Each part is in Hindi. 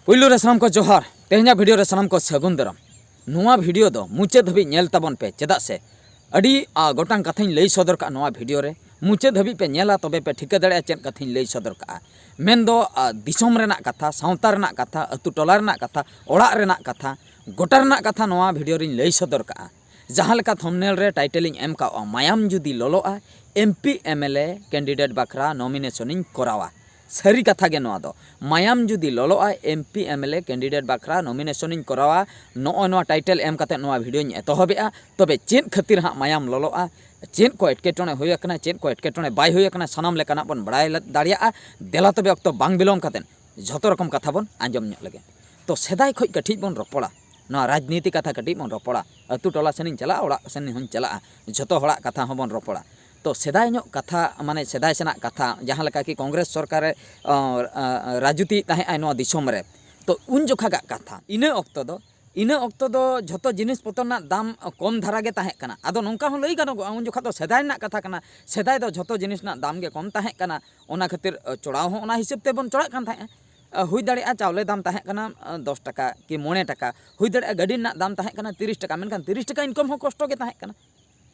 पुलू रे सानाम को जोहार तेहना वीडियो रे सानाम को सगुन दराम नोआ वीडियो दो मुचाद हबी नेल ताबन पे चेदा से अड़ी गोटांग कथाኝ लई सदर का नोआ वीडियो रे मुचाद हबी पे नेला तबे पे ठिका दड़े चेद कथाኝ लई सदर का मेन दो दिसोम रेना कथा सावता रेना कथा अतु टोला रेना कथा ओड़ा रेना कथा गोटा रेना कथा नोआ वीडियो रे लई सदर का जहां लेका थंबनेल रे टाइटलिंग एम का मायाम जुदी लोलोआ एमपी एमएलए कैंडिडेट बखरा नॉमिनेशनिंग करावा सारी कथा गे नोआ दो मायाम जुदी लोलोआ एमपी एमएलए कैंडिडेट बखरा नॉमिनेशनिंग करावा नो टाइटल एम कते नोआ वीडियो एतहबेआ तबे चेद खातिर हाँ मायाम लोलोआ चेद को एटकेटोणे हुई अकना चेद को एटकेटोणे बाय हुई अकना सानाम लेकाना बन बड़ाय दाड़ियाआ देला तबे अक्तो बांग बिलोम कतेन झतो रकम कथा बन आंजम ᱧᱚᱜ लगे तो सेदाय खoj कठिज बन रपड़ा ना राजनीति कथा कटिज बन रपड़ा अतु टोला सेनिन चला ओड़ा सेनिन हन चला झतो हड़ा कथा हन बन रपड़ा तो सेदाय ᱧᱚᱜ कथा माने सेदाय सेना कथा जहाँ लेका कि कांग्रेस सरकार राजनीति ताहे आय नो दिसोम रे तो उन जोखा गा कथा इन ऑक्तो दो झतो जिनिस पतर दाम कम धारा गे ताहे कना आदो नोंका हन लई गानोगा उन जोखा तो सेदाय ना कथा कना सेदाय दो झतो जिनिस ना दाम गे कम ताहे कना ओना खातिर चोड़ाव हन ओना हिसाब ते बन चोड़ा कान ताहे हुई दाड़िया चावले दाम ताहे कना 10 टाका कि 9 टाका हुई दाड़िया गाड़ी ना दाम ताहे कना 30 टाका मेनखान 30 टाका इनकम हो कष्ट गे ताहे कना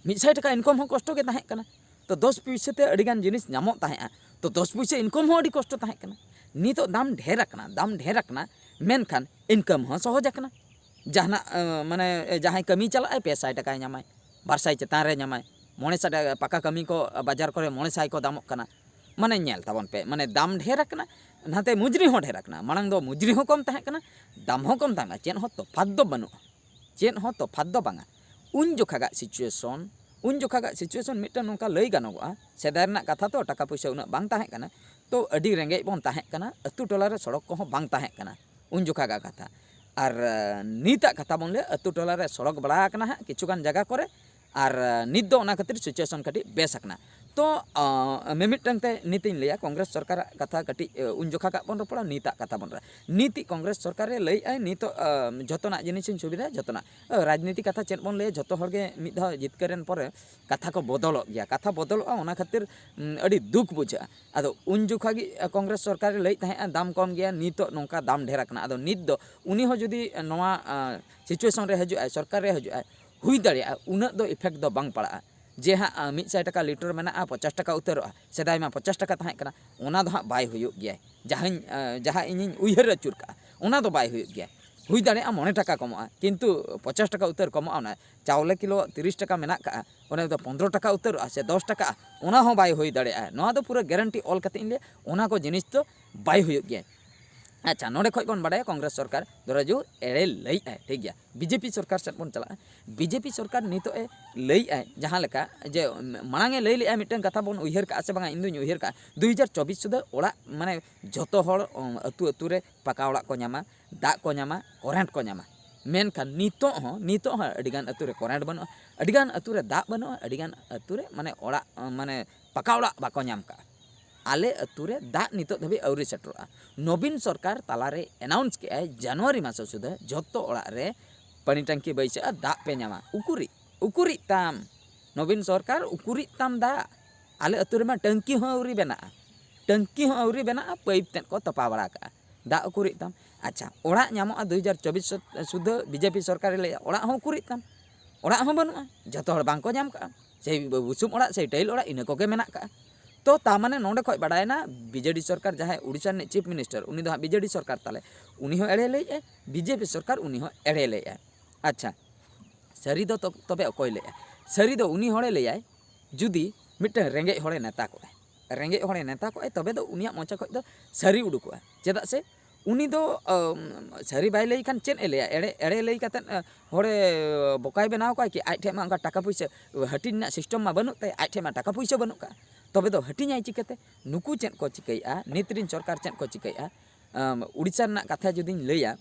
100 टाका इनकम हो कष्ट गे ताहे कना तो 10 पैसे ते अडिगान जिनिस नामो ताहे तो 10 पैसे इनकम हो अडी कष्ट ताहे कना नितो दाम ढेर अकना मेनखान इनकम हो सहज अकना जहाना माने जहां कमी चला 200 टाका नामाय 200 चेतान रे नामाय 900 पका कमी को बाजार करे 900 को दामों कना माने नेल ताबन पे माने दाम ढेर अकना नाते मुजरी हो ढेर अकना मांग दो मुजरी हो कम ताहे कना दाम हो कम ताहे चेन हो तो फाद दो बनु चेन हो तो फाद दो बांगा उन जोखा सिचुएशन मिटन नोंका लई गानोगा सेदाय रना कथा तो टाका पैसा उना बांग ताहे कना तो अडी रेंगे बन ताहे कना अतु टोला रे सड़क को बांग ताहे कना उन जोखा गा कथा और नीता कथा बन ले अतु टोला रे सड़क बड़ा कना है किछुगान जगह करे और नित दो ओना खातिर सिचुएशन कटी बेस अकना तो मिमिटन ते नीतिन लिया कांग्रेस सरकार कथा कटी उन जोखा का बन रपड़ा नीता कथा बन नीति कांग्रेस सरकार रे लई आय नितो जतना जिनिस सुविधा जतना राजनीति कथा चेद बन ले जतो हरगे मिद धा जितकरेन परे कथा को बदलो गया कथा बदलो ओना खातिर अडी दुख बुझा आदो उन जोखा गी कांग्रेस सरकार रे लई ताहे दाम कम गया नितो नोंका दाम ढेर अकना आदो नित दो उनी हो जुदी नोआ सिचुएशन रे हजु सरकार रे हजु हुई दाड़िया उना दो इफेक्ट दो बांग पड़ा जे हाँ 100 टाका लीटर में 50 टाका उतरोa सेदाय में 50 टाका ताहे कना ओना दो हाँ बाय हुयुग गया जहाँ इन उयहर अचुर का ओना दो बाय हुयुग गया हुई दाड़िया 9 टाका कमोआ किंतु 50 टाका उतर कमोआ ना चावले किलो 30 टाका मेना का ओना दो 15 टाका उतरोa से 10 टाका ओना हो बाय हुई दाड़िया नोआ दो पूरा गारंटी ऑल कते इन ले ओना को जिनिस तो बाय हुयुग गया अच्छा नोडे खoj बन बड़ा कांग्रेस सरकार दरजू एड़े लई आए ठीक गया बीजेपी सरकार से बन चला बीजेपी सरकार नितो ए लई आए जहां लेका जे मांगे लई ले मिटन कथा बन उयहर का से बांगा इन दुई उयहर का 2024 सुदा ओड़ा माने जतो हड़ अतु अतु रे पका ओड़ा को न्यामा दा को न्यामा करेंट को न्यामा मेनखान नितो अडिगान अतु रे करेंट बनो अडिगान अतु रे दा बनो अडिगान अतु रे माने ओड़ा माने पका ओड़ा बाको न्याम का आले अतुरे दा नितो धबी अवरी सेटरोआ नवीन सरकार तालारे अनाउंस के आय जनवरी मास सुधा जतो ओड़ा रे पानी टंकी बैसा दा पे नामा उकुरी ताम नवीन सरकार उकुरी ताम दा आले अतुरे मा टंकी हो अवरी बेना पाइप तेन को तपा बड़ा का दा उकुरी ताम अच्छा ओड़ा नामो 2024 सुधा बीजेपी सरकार ले ओड़ा हो उकुरी ताम ओड़ा हो बनुआ जतो हड़ बांको नाम का से बुसुम ओड़ा से टाइल ओड़ा इन कोगे मेना का तो तामाने नोंडे खoj बड़ायना बीजेडी सरकार जहाँ उड़ीसा ने चीफ मिनिस्टर उनी दो बीजेडी सरकार ताले उनी हो एड़े लई बीजेपी सरकार उनी हो एड़े लई अच्छा सरी दो तबे अकोय लई सरी दो उनी होड़े लई जुदी मिटे रेंगे होड़े नेता को तबे दो उनिया मोचा खoj दो सरी उडुकोआ चेदा से उनी दो सरी बाय लई खान चेन एले एड़े लई काते होड़े बोकाय बनाव का कि आइ ठे मा टाका पैसा हटिन सिस्टम मा बनु ते आइ ठे मा टाका पैसा बनु का तबे दो हटिኛই चिकाते नुकु चेन को चिकैया नितरिन सरकार चेन को चिकैया उड़ीसा ना कथा जुदी लैया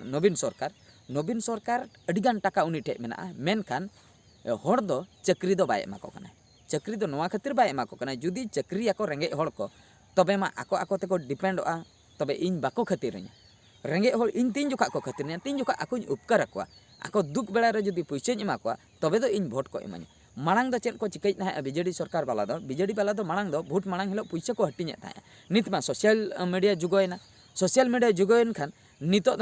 नवीन सरकार अडिगान टाका उनी ठे मेना मेनखान हड़ दो चाकरी दो बाय एमा को कना चाकरी दो नोआ खातिर बाय एमा को कना जुदी चाकरी आको रेंगे हड़ को तबे मा आको ते को डिपेंडोआ तबे इन बाको खातिर रेंगे हड़ इन तीन जोखा को खातिर तीन जोखा आको उपकार आको आको दुख बेड़ा रे जुदी पैसा एमा को तबे दो इन भोट को एमानी मांग दो चेक को चिकई बीजेडी सरकार वाला दो मांग दो भोट मांग हिलो पैसा को हटिने नित मा सोशल मीडिया जुगोयना सोशल मीडिया जुगेन खान नितो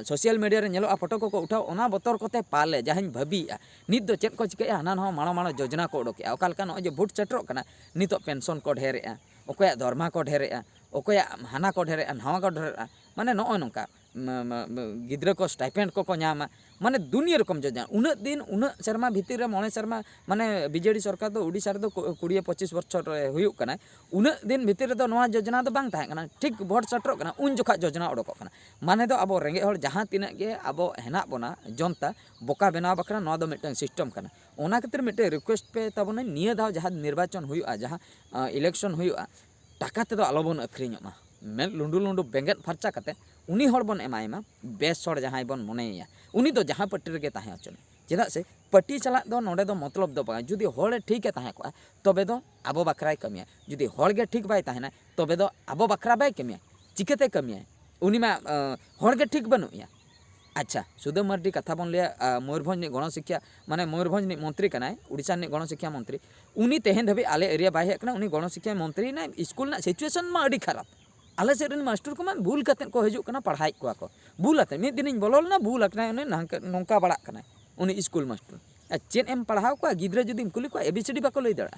सोशल मीडिया रे नेलो फोटो को उठाओ ओना बतर कोते पाले जहां भाबीआ नित दो चेक को चिका हाना न माणो माणो योजना को ओडोके ओकालका न जे भोट सेटरो कना नितो पेंशन को ढेरेआ ओकया दरमा को ढेरेआ ओकया हाना को ढेरेआ नवा को ढेरेआ माने नो नोका गिद्रा को स्टाइपेंड को नामा माने दुनिया रकम योजना उन दिन उन शर्मा भितर रे मणे शर्मा माने बीजेडी सरकार दो उड़ीसा रे दो 20-25 वर्ष हुयुक कना उन दिन भितर रे दो नवा योजना दो बांग ताहे कना ठीक भोट सेटरो कना उन जोखा योजना ओडोक कना माने दो अब रेंगे हर जहां तिना गे अब हेना बना जनता बोका बनाव बकरा नवा दो मिटन सिस्टम कना ओना खातिर मिटे रिक्वेस्ट पे तबने निया दाव जहां निर्वाचन हुयुआ जहां इलेक्शन हुयुआ टाका ते दो आलोबन अखरिñोमा मेल लुंडू लुंडू बेंगेट फरचा कते उनी हर बन एमायमा बेस हर जहां बन मनेया उनी दो जहां पट्टी रे ताहे अचन चेदा से पट्टी चला दो नोडे दो मतलब दो बा जुदी हर ठीक ताहे को तबे दो आबो बकराय कमिया जुदी हर गे ठीक बाय ताहेना तबे दो आबो बकरा बाय कमिया चिकते कमिया उनी मा हर गे ठीक बनुया अच्छा सुदाम मार्डी कथा बन लिया मयूरभंज गणशिक्षा माने मयूरभंज मंत्री कनाय उड़ीसा गणशिक्षा मंत्री उनी तेहेन धबे आले एरिया बाय हेकना उनी गणशिक्षा मंत्री ना स्कूल ना सिचुएशन मा अडी खराब आले सेरन मास्टर को मान भूल कते को हजू कना पढ़ाई को भूल आते मिद दिन बोलल ना भूल अकना उनी नोंका बड़ा कना उनी स्कूल मास्टर चेन एम पढ़ाव को गिद्रा जुदी कुली को एबीसीडी बाको लई दड़ा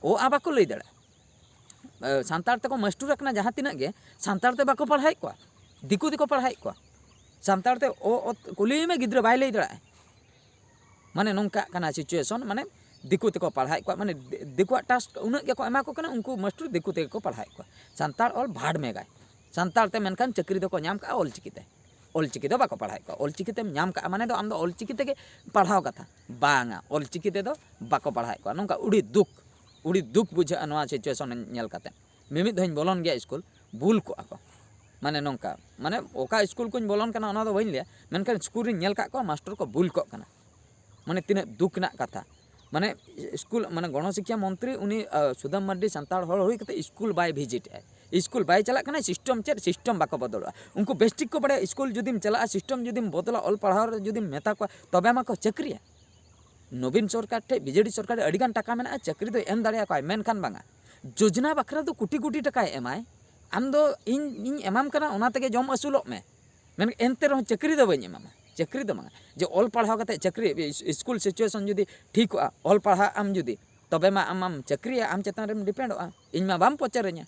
ओ आ बाको लई दड़ा सांतार तको मास्टर अकना जहां तिना गे सांतार ते बाको पढ़ाई को दिकु दिको पढ़ाई को सांतार ते ओ कुली में गिद्रा बाय लई दड़ा माने नोंका कना सिचुएशन माने दिकु तेको पढ़ाई को माने दिकुआ टास्क उन के को एमा को कना उनको मास्टर दिकु ते को पढ़ाई को सांतार और भाड़ में गाय सांतार ते मेनखान चक्री दो को नाम का ऑल चिकी दो बाको पढ़ाई को ऑल चिकी ते नाम का माने दो आम दो ऑल चिकी ते के पढ़ाव कथा बांगा ऑल चिकी ते दो बाको पढ़ाई को नोंका उड़ी दुख बुझा नवा सिचुएशन नेल कते मिमिद धइन बोलन गया स्कूल भूल को आको माने नोंका माने ओका स्कूल को बोलन कना ओना दो बइन लिया मेनखान स्कूल रे नेल का को मास्टर को भूल को कना माने तिना दुख ना कथा माने स्कूल माने गणशिक्षा मंत्री उनी सुदाम मार्डी सांताड़ हल होई कते school by visit school by चला कना सिस्टम चेर सिस्टम बाको बदलवा उनको बेस्टिक को बड़े स्कूल जुदीम चला सिस्टम जुदीम बदला ऑल पढ़ाव जुदीम मेता को तबे माको चक्रिया नवीन सरकार ठे बीजेडी सरकार अडिगान टाका मेना चक्री दो एम दाड़िया को मेनखान बांगा योजना बखरा दो कोटी कोटी टाका एमाय आम दो इन एमाम कना ओना तेगे जम असुलोग में मेन एनते रह चक्री दो बኝ एमामा चक्री दो मांगा जो ऑल पढ़ाव कते चक्री स्कूल सिचुएशन जुदी ठीक ऑल पढ़ा आम जुदी तबे मा आम चक्री आम चेतान रेम डिपेंडोआ इन मा बाम पचारे냐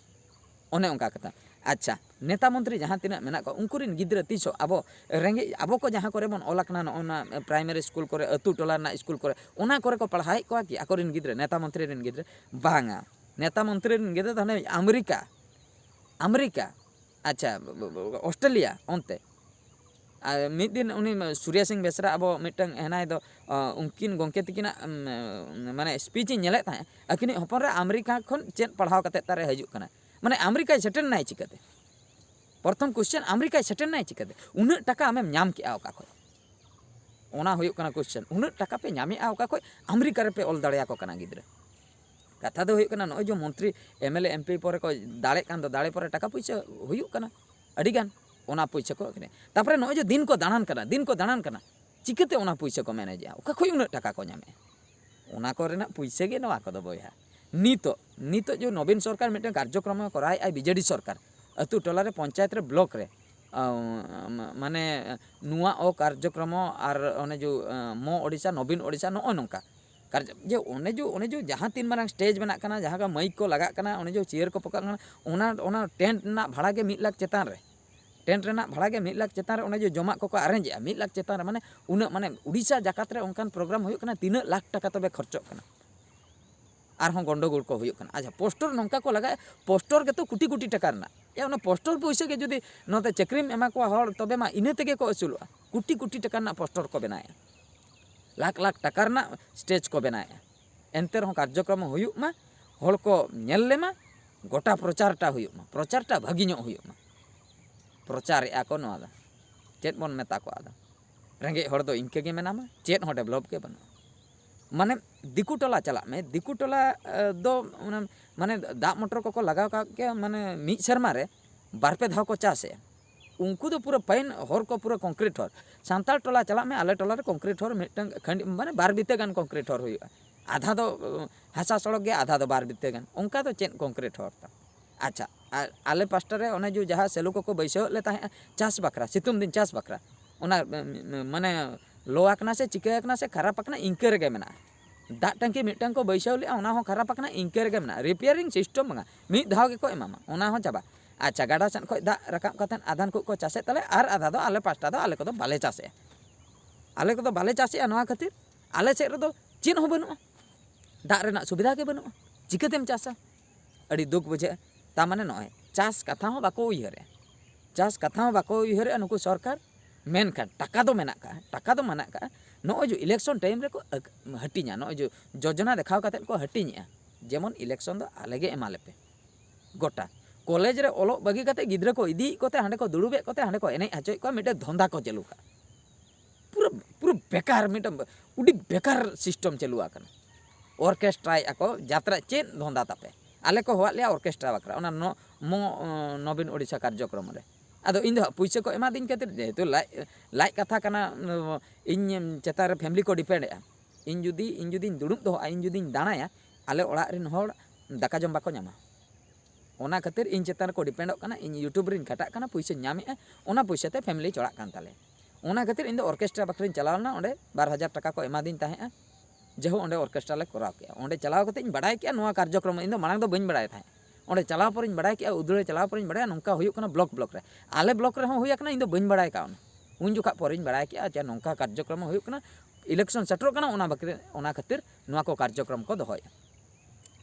ओने ओंका कथा अच्छा नेता मंत्री जहां तिना मेना को उनकुरिन गिद्रा तीसो आबो रेंगे आबो को जहां करे बन ओलाकना नोना प्राइमरी स्कूल करे अतु टोला ना स्कूल करे ओना करे को पढ़ाई को कि आकोरिन गिद्रा नेता मंत्री रेन गिद्रा बांगा नेता मंत्री रेन गिद्रा थाने अमेरिका अच्छा ऑस्ट्रेलिया ओनते मिद दिन उनी सूर्या सिंह बेसरा अब मिटंग हेनाय दो उनकिन गंके तकिना माने स्पीच नेले था अकिनी हपन रे अमेरिका खन चेन पढ़ाव कते तारे हजू कना माने अमेरिका सेटल नाय चिकते प्रथम क्वेश्चन अमेरिका सेटल नाय चिकते उन टाका आमेम नाम के आका खय ओना हुयुक कना क्वेश्चन उन टाका पे नामी आका खय अमेरिका रे पे ऑल दाड़िया को कना गिद्रा कथा दो हुयुक कना नय जो मंत्री एमएलए एमपी पर को दाड़े कान दो दाड़े पर टाका पैसा हुयुक कना अडिगान ओना पैसा को तापरे नय जो दिन को दाणान कना चिकते ओना पैसा को मैनेज ओका खय उन टाका को नामे ओना को रेना पैसा गे नवा को दो बया नितो जो नवीन सरकार मिटे कार्यक्रम कराए बीजेडी सरकार अतु टोला रे पंचायत रे ब्लॉक रे माने नुआ ओ कार्यक्रम आर ओने जो मो ओडिसा नवीन ओडिसा नो नोंका जे ओने जो जहां तीन मारंग स्टेज बना कना जहां का माइक को लगा कना ओने जो चेयर को पका कना ओना टेंट ना भाड़ा के 1 लाख चेतान रे टेंट रेना भाड़ा के 1 लाख चेतान रे ओने जो जमा को अरेंज 1 लाख चेतान रे माने उना माने उड़ीसा जाकात रे ओनकान प्रोग्राम हुयो कना 3 लाख टाका तबे खर्चो कना आरहों गंडगोल को हुयो कना अच्छा पोस्टर नोंका को लगाए पोस्टर के तो कोटी कोटी टाका रना या ओना पोस्टर पैसा के जुदी नते चक्रीम एमा को हर तबे मा इने तेगे को असुलवा कोटी कोटी टाका ना पोस्टर को बनाया लाख लाख टाका रना स्टेज को बनाया एनते रहो कार्यक्रम हुयो मा हर को नेल लेमा गोटा प्रचारटा हुयो मा प्रचारटा भागिनो हुयो मा प्रचार को नवा चेत बन मेता को आदा रेंगे हर दो इनके गे मेनामा चेत हो डेवलप के बना माने दिकु टोला चला में दिकु टोला दो माने दा मोटर को लगाव का के माने मी शर्मा रे बार पे धाव को चासे उनको तो पूरा पैन हर को पूरा कंक्रीट हर सांताल टोला चला में आले टोला रे कंक्रीट हर मिटंग खंड माने बार बीते गान कंक्रीट हर हुई आधा दो हासा सड़क गया आधा दो बार बीते गान उनका तो चेन कंक्रीट हर था अच्छा आले पास्टा रे ओने जो जहाँ सेलू को बैसव ले ताहे चास बकरा सितुंग दिन चास बकरा ओना माने लोआकना से चिकाकना से खरापकना इंके रेगे मेना दाग टंकी मिटन को बैसव ले ओना हो खरापकना इंके रेगे मेना रिपेयरिंग सिस्टम बंगा मिद धाव के को एमामा ओना हो चाबा अच्छा गाडा सन खो दाग रकाब कतन आधान को चासे तले आर आधा दो आले पास्टा दो आले को दो बाले चासे आले को दो बाले चासे नोआ खातिर आले सेद रो चेन हो बनुआ दाग रेना सुविधा के बनुआ चिकातेम चासा अड़ी दुख बुझे ता माने नय चास कथा हो बाको उयहरे चास कथा हो बाको उयहरे नुकु सरकार मेनखान टाका दो मेना का टाका दो मना का नय जो इलेक्शन टाइम रे को हटिया नय जो योजना देखाव काते को हटिया जेमन इलेक्शन दो आलेगे एमालेपे गोटा कॉलेज रे ओलो बगी काते गिद्रा को इदी कोते हांडे को दुड़ुबे कोते हांडे को एने हचोय को मिटे धंधा को चालू का पूरा पूरा बेकार मिटे उडी बेकार सिस्टम चालू आकन ऑर्केस्ट्रा आको यात्रा चेन धंधा तापे आले को होवा लिया ऑर्केस्ट्रा बकरा ओना मो नवीन ओडिशा कार्यक्रम रे आदो इन दो पैसा को एमा दिन खातिर जेहेतु लाइ कथा कना इन चेता रे फैमिली को डिपेंड इन जुदी दुड़ुब दो इन जुदी दाणाया आले ओड़ा रिन होड़ दाका जम बाको न्यामा ओना खातिर इन चेता रे को डिपेंडो कना इन यूट्यूब रिन खटा कना पैसा न्यामे ओना पैसा ते फैमिली चोड़ा कान ताले ओना खातिर इन दो ऑर्केस्ट्रा बकरिन चलावना ओंडे 2000 टाका को एमा दिन ताहे जेहो ओंडे ऑर्केस्ट्रा ले कराव के ओंडे चलाव कते इन बडाय के नोआ कार्यक्रम इन दो मांग दो बइन बडाय थाहे ओंडे चलाव पर इन बडाय के उदुरे चलाव पर इन बडाय नोंका हुयुक कना ब्लॉक रे आले ब्लॉक रे हो हुया कना इन दो बइन बडाय का उन जुखा पर इन बडाय के अच्छा नोंका कार्यक्रम हुयुक कना इलेक्शन सेटरो कना ओना बकरे ओना खातिर नोआ को कार्यक्रम को दोहय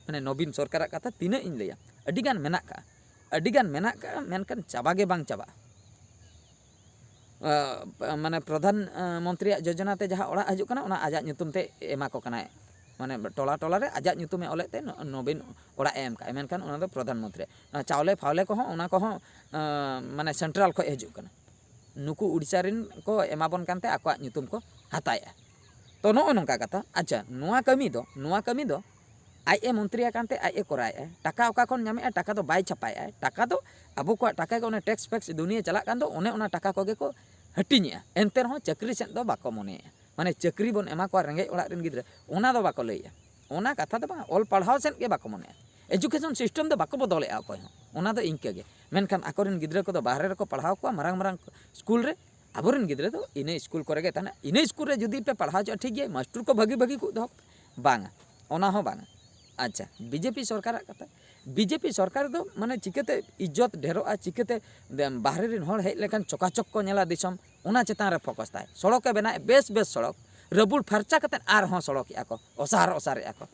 माने नवीन सरकार कथा तिना इन लैया अडिगान मेना का मेनकान चाबा गे बांग चाबा माने प्रधानमंत्री योजना ते जहाँ ओड़ा हजू कना ओना आजा ᱧᱩᱛᱩᱢ ते एमा को कना माने टोला टोला रे आजा ᱧᱩᱛᱩᱢ ओले ते नवीन ओड़ा एम का मेनखान ओना दो प्रधानमंत्री चावले फावले को ओना को माने सेंट्रल को हजू कना नुकु उड़ीसा रिन को एमाबन कानते आको ᱧᱩᱛᱩᱢ को हताया तो नो नोंका कथा अच्छा नोआ कमी दो आए मंत्री कानते आए कराए टाका ओका कोन ᱧᱟᱢᱮ टाका दो बाय छापाए टाका दो अब को टाका को टैक्स फैक्स दुनिया चला कान दो ओने ओना टाका को गे को हटिनिया एनते रहो चाकरी सेन दो बाको मने माने चाकरी बन एमा को रेंगे ओड़ा रिन गिद्रा ओना दो बाको लैया ओना कथा दो बा ऑल पढ़ाव सेन के बाको मने एजुकेशन सिस्टम दो बाको बदले अको ओना दो इंके गे मेनखान आकोरिन गिद्रा को दो बाहरे रे को पढ़ाव को मारंग मारंग स्कूल रे आबोरिन गिद्रा दो इने स्कूल करे गे ताना इने स्कूल रे जुदी पे पढ़ाव च ठीक गे मास्टर को भागी भागी को दो बांगा ओना हो बांगा अच्छा बीजेपी सरकार कथा बीजेपी सरकार दो माने चिकेते इज्जत ढेरोआ चिकेते बाहरे रिन होड़ हेज लेखान चकाचक को नेला दिसम ओना चेतान रे फोकस ताय सड़क के बना बेस सड़क रबुड़ फर्चा कते आर हो सड़क या को ओसार या को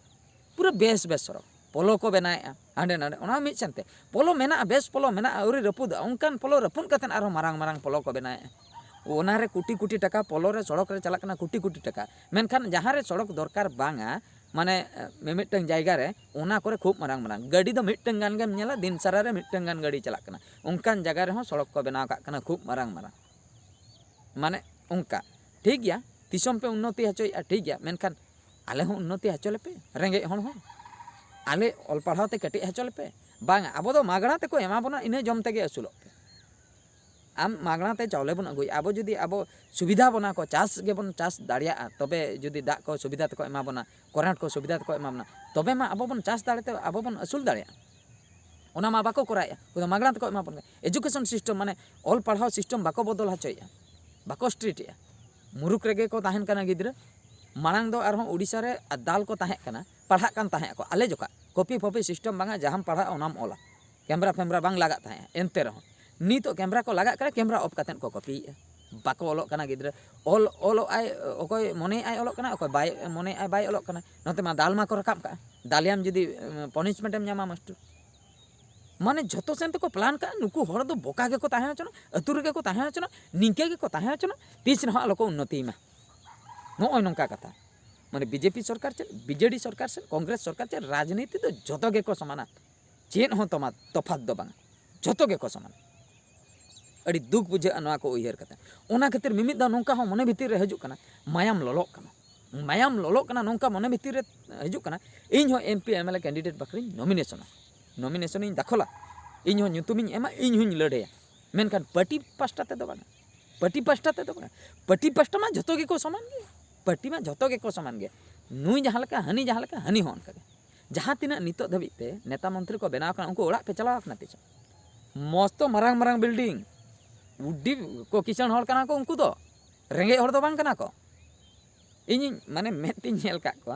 पूरा बेस सड़क पोलो को बनाए हांडे नांडे ओना मिद सेनते पोलो मेना बेस पोलो मेना औरी रपुद उनकान पोलो रपुन कते आर मारंग मारंग पोलो को बनाए ओना रे कोटी टाका पोलो रे सड़क रे चला कना कोटी टाका मेनखान जहां रे सड़क दरकार बांगा माने मिमिटंग जायगा रे ओना करे खूब मारंग मारंग गाड़ी दो मिटंग गान गेम नेला दिन सारा रे मिटंग गान गाड़ी चला कना उनकान जगह रे हो सड़क को बनाव का कना खूब मारंग माने उनका ठीक गया दिसम पे उन्नति हचोया ठीक गया मेनखान आले हो उन्नति हचोले पे रेंगे हण हो आले ऑल पढ़ाते कटी हचोले पे बांग अब दो मागणा ते को एमा बना इने जम तेगे असुलो पे आम मागणा ते चावले बन अगुई अब जुदी अब सुविधा बना को चास गे बन चास दाड़िया तबे जुदी दा को सुविधा ते को एमा बना करेंट को सुविधा ते को एमा बना तबे मा अब बन चास दाड़े ते अब बन असुल दाड़िया ओना मा बाको कराया उदा मागणा ते को एमा बन एजुकेशन सिस्टम माने ऑल पढ़ाव सिस्टम बाको बदल हचोया बाको स्ट्रीट या मुरुक रेगे को ताहेन कना गिद्रा मांग दो आर उड़ीसा रे दाल को ताहे कना पढ़ा कान ताहे को आले जोका कॉपी फॉपी सिस्टम बांगा जहां पढ़ा ओनाम ओला कैमरा फैमरा बांग लगा ताहे एनते रहो नीतो कैमरा को लगा करे कैमरा ऑफ कातेन को कॉपी बाको ओलो कना गिद्रा ओलो आय ओकोय मने आय ओलो कना ओकोय बाय मने आय बाय ओलो कना नते मा दाल मा को रकाब का दालियाम जदी पनिशमेंट एम न्यामा मास्टर माने झतो सेन को प्लान का नुकु हर दो बोका के को ताहे हचनो अतुर के को ताहे हचनो निंके के को ताहे हचनो तीस न आलो को उन्नति मा नो नंका कथा माने बीजेपी सरकार चे बीजेडी सरकार से कांग्रेस सरकार चे राजनीति तो झतो के को समाना चेन हो तमा तफात दो बांग झतो के को समान अड़ी दुख बुझे अनवा को उयहर कता ओना खातिर मिमिद दा नोंका हो मने भीतर रे हजू कना मायाम लोलो कना नोंका मने भीतर रे हजू कना इन हो एमपी एमएलए कैंडिडेट बकरी नॉमिनेशन इन दाखला इन हो ᱧᱩᱛᱩᱢᱤᱧ एमा इन हुኝ लड़ेया मेनखान पार्टी पास्टा ते दो बांगा पार्टी पास्टा मा झतो के को समान गे पार्टी मा झतो के को समान गे नुई जहां लका हनी हो अनका गे जहां तिना नितो धबिते नेता मंत्री को बनाव कना उनको ओड़ा पे चलाव कना तिच मस्त marang marang building उड्डी को किसान हड़ कना को उनको दो रेंगे हड़ दो बांग कना को इन माने मेतिन नेल का को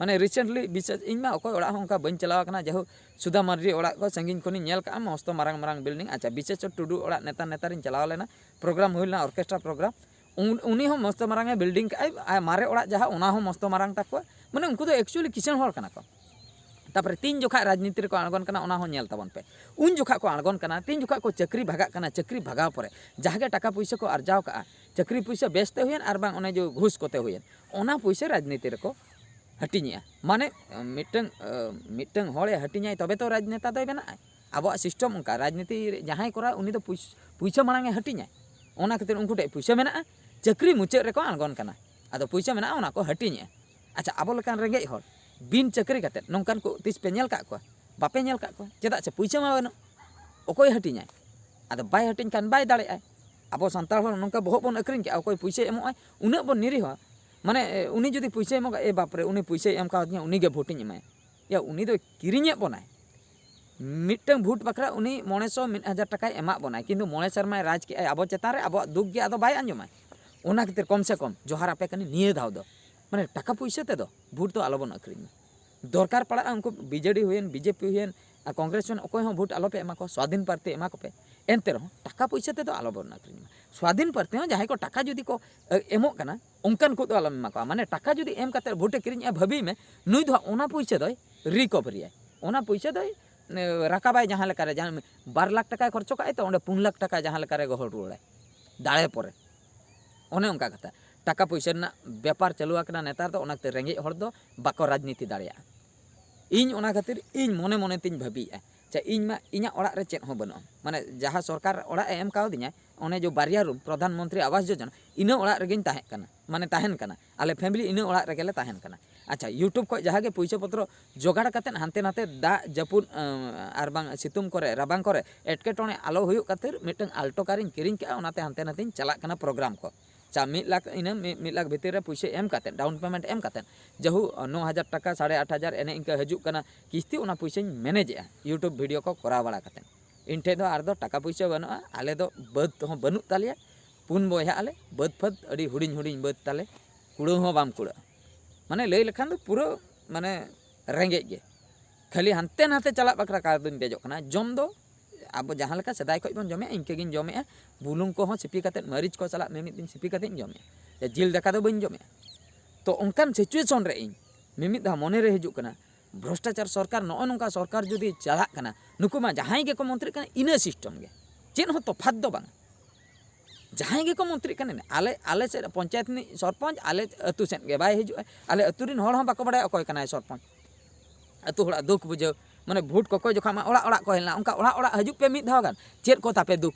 माने रिसेंटली विशेष इन मा अकोय ओड़ा होंका बन चलाव कना जहो सुधा मार्डी ओड़ा को संगीन कोनी नेल का मस्त marang marang building अच्छा विशेष टुडू ओड़ा नेता नेता रिन चलाव लेना प्रोग्राम हुइलना ऑर्केस्ट्रा प्रोग्राम उनी हो मस्त marang बिल्डिंग का मारे ओड़ा जहा ओना हो मस्त marang तक माने उनको तो एक्चुअली किसान हड़ कना को तापर तीन जोखा राजनीति को आड़गन कना ओना हो नेल ताबन पे उन जोखा को आड़गन कना तीन जोखा को चक्री भागा कना चक्री भागाव परे जहागे टाका पैसा को अर्जाव का चक्री पैसा बेचते हुए और बांग ओने जो घुस कोते हुए ओना पैसा राजनीति रे को हटिनिया माने मिटंग होड़े हटिनिया तबे तो राजनेता दो बेना अब सिस्टम उनका राजनीति जहां करा उनी तो पैसा मांगे हटिनिया ओना खातिर उनको टे पैसा मेना चक्री मुचाद रे को आड़गन कना आदो पैसा मेना ओना को हटिनिया अच्छा अब लेकान रेंगे हड़ बिन चक्री काते नौकान को तीस पे नेल का को बापे नेल का को चेदा से पैसा मा बनो अकोय हटिना आदो बाय हटिन कान बाय दाड़े आय अब संताल हर नौका बहुत बन अक्रिन के अकोय पैसा एमो आय उना बन निरीह माने उनी जदि पैसा एमो ए बाप रे उनी पैसा एम का दिया उनी गे भोटिन एमाय या उनी दो किरिnye बनाय मिटंग भोट बकरा उनी 900 1000 टाका एमा बनाय किंतु 9 शर्मा राज के अब चेतान रे अब दुख गे आदो बाय अंजमाय ओना खातिर कम से कम जोहार आपे कनी निये धाव दो माने टाका पैसा ते दो भोट तो आलो बन अक्रिन दरकार पड़ा उनको BJD when BJP when Congress में अकोय हों भोट आलो पे एमा को स्वाधीन प्रार्थी एमा को पे एनते रहो टाका पैसा ते तो आलो बन अक्रिन स्वाधीन प्रार्थी हो जहां को टाका जुदी को एमो कना उनकन को तो आलो एमा को माने टाका जुदी एम काते भोटे किरिन भाबी में नुई दो ओना पैसा दो रिकवरी है ओना पैसा दो राकाबाय जहां लेका रे जहां 2 लाख टाका खर्चो काय तो ओंडे 5 लाख टाका जहां लेका रे गहल रुवाड़ाय दाड़े परे ओने उनका कथा टाका पैसा ना व्यापार चालू आकना नेतार दो ओनाते रेंगे हड़ दो बाको राजनीति दाड़िया इन ओना खातिर इन मने मने तिन भाबीआ चा इन मा इना ओड़ा रे चेत हो बनो माने जहां सरकार ओड़ा एम काव दि냐 ओने जो बारिया रूम प्रधानमंत्री आवास योजना इना ओड़ा रेगिन ताहे कना माने ताहेन कना आले फैमिली इना ओड़ा रेगेले ताहेन कना अच्छा यूट्यूब को जहां के पैसा पत्र जोगाड़ कातेन हानते नाते दा जपुन आर बांग सितुम करे राबांग करे एटकेटोने आलो हुयु खातिर मिटंग आल्टो कारिन किरिन के ओनाते हानते नाते चला कना प्रोग्राम को चा 1 लाख इन 1 लाख भीतर पैसा एम काते डाउन पेमेंट एम काते जहु 9000 टाका 8500 एने इनका हजू कना किस्ती ओना पैसा मैनेज यूट्यूब वीडियो को करा बड़ा काते इन ठे दो आर दो टाका पैसा बनुआ आले दो बद तो बनु तालिया पुन बयहा आले बद फद अडी हुडिन हुडिन बद ताले कुड़ो हो बाम कुड़ा माने लई लखान दो पूरा माने रेंगे गे खाली हानते नाते चला बकरा का दिन बेजो कना जम दो अब जहां लेका सदाय खoj बन जमे इनके गिन जमे बुलुंग को हो सिपी काते मरीच को चला मिमित दिन सिपी काते जमे या जिल दाका दो बन जमे तो उनकान सिचुएशन रे इन मिमित दा मने रे हिजु कना भ्रष्टाचार सरकार नो नोका सरकार जुदी चला कना नुकु मा जहां गे को मंत्री कना इना सिस्टम गे चेन हो तफात दो बांग जहां गे को मंत्री कने आले आले से पंचायत नि सरपंच आले अतु सेन गे बाय हिजु आले अतु रिन हड़ हो बाको बडा अकोय कना सरपंच अतु हड़ा दुख बुझो माने भोट को जोखा ओड़ा ओड़ा को हेलना उनका ओड़ा ओड़ा हजू पे मिद धाव गान चेद को तापे दुख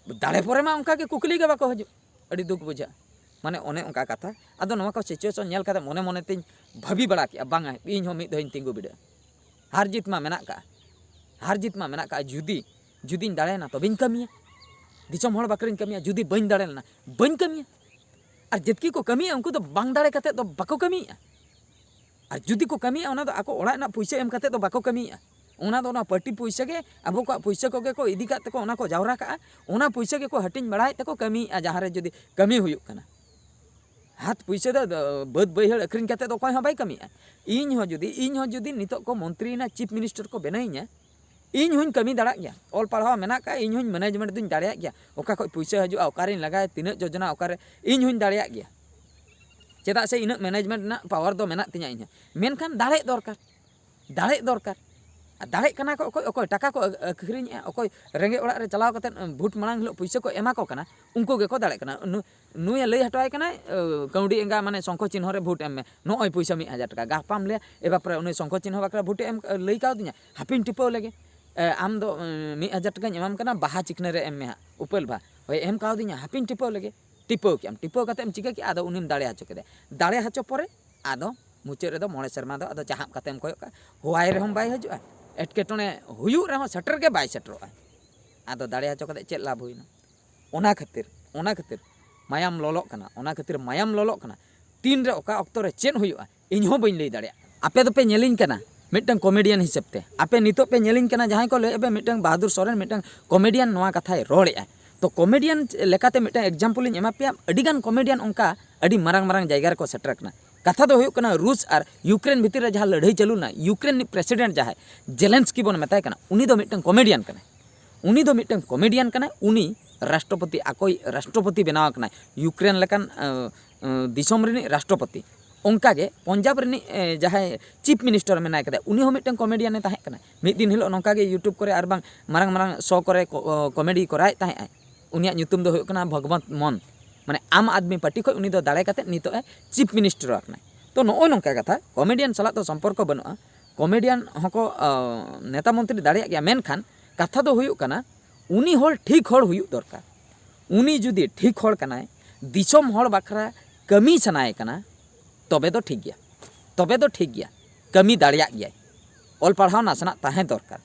दाड़े परे मा उनका के कुकली गे बाको हजू अड़ी दुख बुझा माने ओने उनका कथा आदो नवा को सिचुएशन नेल काते मने मने तिन भाबी बड़ा के बांगा इन हो मिद धइन तिंगु बिडा हार जीत मा मेना का जुदी जुदीन दाड़े ना तो बिन कमिया दिसम हड़ बाकरिन कमिया जुदी बइन दाड़े ना बइन कमिया और जितकी को कमिया उनको तो बांग दाड़े काते तो बाको कमिया और जुदी को कमिया ओना दो आको ओड़ा ना पैसा एम काते तो बाको कमिया ओना दो ना पार्टी पैसा के अब को पैसा को के को इदी काते को ओना को जावरा का ओना पैसा के को हटिन बड़ाय ते को कमिया जहां रे जुदी कमी हुयु कना हाथ पैसा दो बद बैहड़ अक्रिन काते तो कोई ह बाय कमिया इन हो जुदी नितो को मंत्री ना चीफ मिनिस्टर को बनाइया इन हुन कमी दाड़ा गया ऑल पढ़ावा मेना का इन हुन मैनेजमेंट दुन दाड़ा गया ओका को पैसा हजू ओकारिन लगाय तीना योजना ओकारे इन हुन दाड़ा गया चेदा से इन मैनेजमेंट ना पावर दो मेना तिया इन मेनखान दाड़े दरकार दाड़े कना को ओकोय टाका को अखरिन ओकोय रेंगे ओड़ा रे चलाव कते भोट मांग हिलो पैसा को एमा को कना उनको गे को दाड़े कना नुय लई हटवाय कना कौडी एंगा माने शंख चिन्ह रे भोट एम में नय पैसा 1000 टाका गापाम ले एबा पर उनी शंख चिन्ह बाकरा भोट एम लई का दिया हापिन टिपो लगे आम दो 1000 टाका एमाम कना बाहा चिकने रे एम में उपेल भा होय एम का दिया हापिन टिपो लगे टिपो काते एम चिका कि आदो उनिम दाड़े हाचो केदे दाड़े हाचो परे आदो मुचे रे दो 9 शर्मा दो आदो चाहाम काते एम कोय का होवाय रे हम बाय हजुआ एटकेटोने हुयु रे सटर के बाय सटरोआ आदो दाड़े हाचो कते चेत लाभ हुइना ओना खातिर मायाम ललो कना ओना खातिर मायाम ललो कना तीन रे ओका अक्तो रे चेन हुयुआ इन हो बइन लई दाड़े आपे दो पे नेलिन कना मिटन कॉमेडियन हिसाब से आपे नितो पे नेलिंग कना जहां को ले मिटन बहादुर सोरेन मिटन कॉमेडियन नोआ कथाय रोड़े तो कॉमेडियन लेकाते मिटन एग्जाम्पल इन एमा पे अडिगान कॉमेडियन उनका अडी मारंग मारंग जायगा को सेटर कना कथा दो हुयुक कना रूस और यूक्रेन भितर जहाँ लड़ाई चलूना यूक्रेन प्रेसिडेंट जहाँ जेलेंस्की बन मेताय कना उनी दो मिटन कॉमेडियन कना उनी दो मिटन कॉमेडियन कना उनी राष्ट्रपति आकोई राष्ट्रपति बनाव कना यूक्रेन लेकान दिसोम रिनी राष्ट्रपति उनकागे पंजाब रिनी जहाँ चीफ मिनिस्टर मेनाय कदा उनी हो मिटन कॉमेडियन ताहे कना मिद दिन हिलो नोंकागे यूट्यूब करे आर बांग मारंग मारंग शो करे कॉमेडी कराय ताहे उनिया ᱧᱩᱛᱩᱢ ᱫᱚ ᱦᱩᱭᱩᱜ ᱠᱟᱱᱟ भगवंत मान माने आम आदमी पार्टी खो उनी दो दाड़े काते नितो चीफ मिनिस्टर आकना तो नोय नोंका कथा कॉमेडियन साला तो संपर्क बनुआ कॉमेडियन हको नेता मंत्री दाड़े गया मेनखान कथा दो हुयुक कना उनी होल ठीक होल हुयुक दरकार उनी जुदी ठीक होल कनाय दिसोम होल बाखरा कमी सनाय कना तबे दो ठीक गया कमी दाड़िया गया ऑल पढ़ाव नासना ताहे दरकार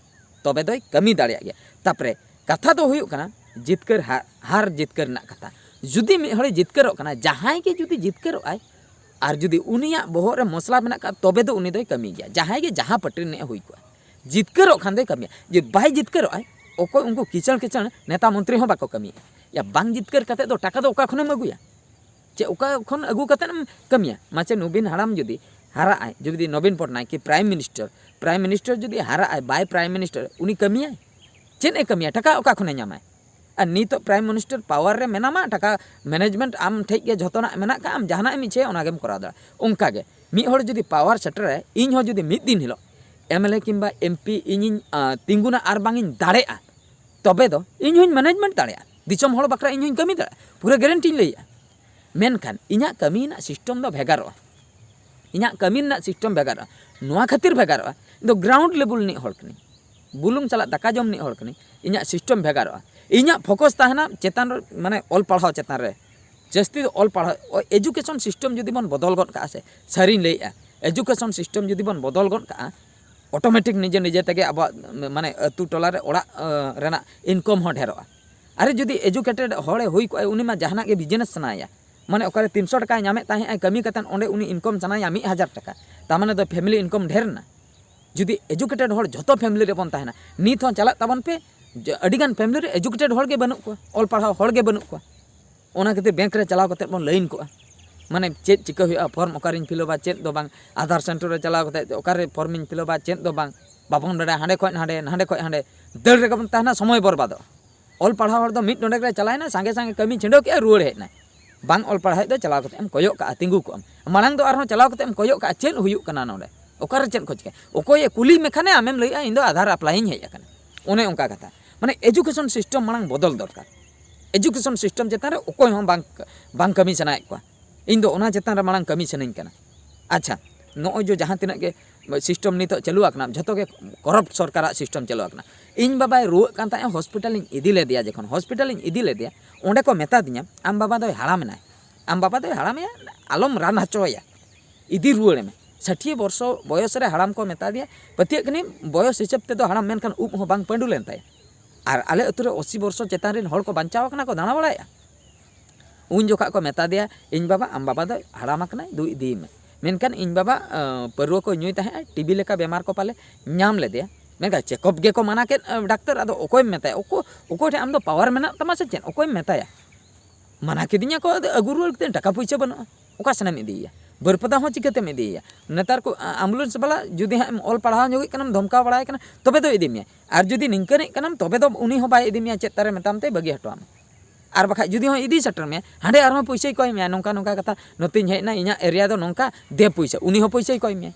तबे दो कमी दाड़िया गया तापरे कथा दो हुयुक कना जितकर हार जितकर ना कथा जुदी मिद हड़े जितकर कना जहां के जुदी जितकर आय और जुदी उनिया बहर मसला मेना का तबे दो उनी दो कमी गया जहां के जहां पटरी ने हुई को जितकर खान दो कमी जे बाय जितकर आय ओको उनको किचड़ किचड़ नेता मंत्री हो बाको कमी या बांग जितकर कते दो टाका दो ओका खनेम अगुया चे ओका खन अगु कते कमिया माचे नवीन हाराम जुदी हारा आय जुदी नवीन पटनायक की प्राइम मिनिस्टर जुदी हारा आय बाय प्राइम मिनिस्टर उनी कमिया चेन ए कमिया टाका ओका खने ᱧᱟᱢᱟᱭ और नित प्राइम मिनिस्टर पावर रे मेनामा टाका मैनेजमेंट आम ठेक के झोतना मेना का आम जहाना मिछे ओनागेम करा दा उनका गे मिद हड़ जुदी पावर सेटर इन हो जुदी मिद दिन हिलो एमएलए किंबा एमपी इन तिंगुना आर बांगिन दाड़ेआ तबे दो इन होइन मैनेजमेंट दाड़ेआ दिसोम हड़ बकरा इन होइन कमी दाड़े पूरा गारंटी लैया मेनखान इना कमी ना सिस्टम दो भेगारो इना कमी ना सिस्टम भेगारो नोआ खातिर भेगारो दो ग्राउंड लेवल नि हड़ कनी बुलुंग चला दाका जम नि हड़ कनी इना सिस्टम भेगारो इना फोकस ताहना चेतान माने ऑल पढ़ाओ चेतान रे जस्ती ऑल पढ़ाओ एजुकेशन सिस्टम जुदी बन बदल गन का से सारी लैया एजुकेशन सिस्टम जुदी बन बदल गन का ऑटोमेटिक निजे निजे तगे अब माने अतु टोला रे ओड़ा रेना इनकम हो ढेरोआ अरे जुदी एजुकेटेड हड़े हुई को उनी मा जहाना के बिजनेस सनाया माने ओकारे 300 टाका नामे ताहे कमी कतन ओंडे उनी इनकम सनाया 1000 टाका ता माने दो फैमिली इनकम ढेर ना जुदी एजुकेटेड हड़ जतो फैमिली रे बन ताहेना नित हो चला तबन पे अडिगान फैमिली रे एजुकेटेड हड़ के बनू को ऑल पढ़ाओ हड़ के बनू को ओना खातिर बैंक रे चलाव कते बन लाइन को माने चेत चिका हुआ फॉर्म ओकारिन फिलोबा चेत दो बांग आधार सेंटर रे चलाव कते ओकारे फॉर्मिन फिलोबा चेत दो बांग बाबन बड़ा हांडे खय हांडे दल रे बन ताहना समय बर्बाद ऑल पढ़ाओ हड़ दो मिड नोडे रे चलायना सांगे सांगे कमी छिंडो के रुवाड़ हेना बांग ऑल पढ़ाई दो चलाव कते एम कोयो का तिंगु को मांग दो आरो चलाव कते एम कोयो का चेत हुयुक कना नोडे ओकारे चेत खोज के ओकोय कुली मेखाने आमेम लइया इन दो आधार अप्लाई हेज अकना ओने उनका कथा माने एजुकेशन सिस्टम मांग बदल दरकार एजुकेशन सिस्टम चेतान रे ओकोय हों बांग कमी सनाय को इन दो ओना चेतान रे मांग कमी सनाइन कना अच्छा नोय जो जहां तिना के सिस्टम नित चालू आकना जतो के करप्ट सरकार सिस्टम चालू आकना इन बाबा रुआ कान ताए हॉस्पिटल इन इदी ले दिया जखन हॉस्पिटल इन इदी ले दिया ओंडे को मेता दिया आम बाबा दो हाड़ा मेना आम बाबा दो हाड़ा में आलम रान हचोया इदी रुआड़े में 60 वर्ष बयस रे हाड़ाम को मेता दिया पतिया कनी बयस हिसाब ते दो हाड़ाम मेनखान उप हो बांग पंडू लेन ताय और आले अतुरे 80 वर्ष चेतान रेन हड़ को बांचाव कना को दाना बड़ाया उन जोखा को मेता दिया इन बाबा आम बाबा दो हाड़ाम आकना दु इदी में मेनखान इन बाबा परुआ को ᱧᱩᱭ ताहे टीबी लेका बेमार को पाले नाम ले दिया मेनका चेकअप गे को माना के डाक्टर अदो ओकोय मेताय ओको ठे आम दो पावर मेना तमा से चेन ओकोय मेताया माना केदिया को अगु रुआड़ के टाका पैसा बना ओका सनम इदिया बरपदा हो चिकते में इदिया नेतार को एम्बुलेंस वाला जुदी हम ऑल पढ़ाव जोगी कनम धमका बड़ाय कना तबे दो इदी मिया और जुदी निंकने कनम तबे दो उनी हो बाय इदी मिया चेतारे मेताम ते बगी हटवाम और बखा जुदी हो इदी सटर में हांडे आरो पैसा कोय मिया नोंका नोंका कथा नोतिन हेना इना एरिया दो नोंका दे पैसा उनी हो पैसा कोय मिया